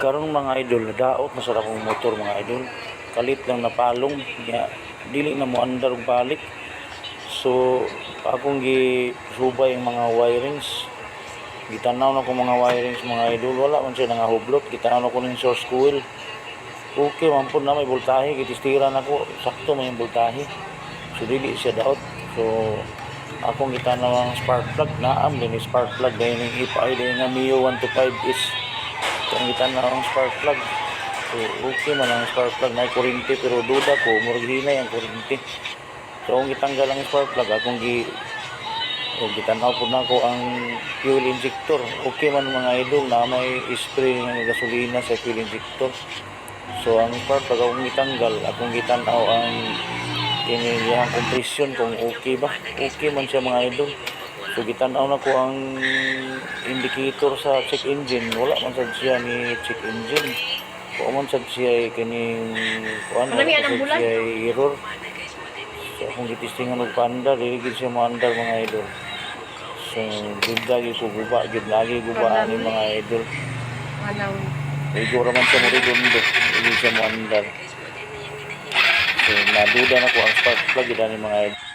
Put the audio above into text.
Karong mga idol, nadaot na sa akong motor mga idol. Kalit lang napalong, dili na mo andar og balik. So akong gisubay ang mga wirings. Gitanaw na ko mga wirings mga idol, wala man siya nangahublot. Gitanaw na ko ning source coil. Okay man po na may voltahe, gitistira na ko, sakto may voltahe. So dili siya daot. So akong gitanaw ang spark plug, naam din spark plug dahil yung IPI dahil nga Mio 125 is ang gitanaw ang spark plug. So okay man ang spark plug, na kuryente pero duda ko murag hinay ang kuryente. So akong gitanggal ang spark plug, akong gitanaw po na ko ang fuel injector. Okay man mga idol na may spray ng gasolina sa fuel injector. So ang spark plug akong gitanggal, akong gitanaw ang kiniliyang compression kung okay ba. Okay man siya mga idol. So gitanaw na ko ang indicator sa check engine, wala man sad siya ni check engine. Kung man sad siya kining kuan siya error. So akong gitistingan og paandar, dili gid siya moandar mga idol. So gid lagi ko guba, gid lagi guba ani mga idol. Igora man siya mo redondo, dili siya moandar. So naduda na ko ang spark plug gid ani mga idol.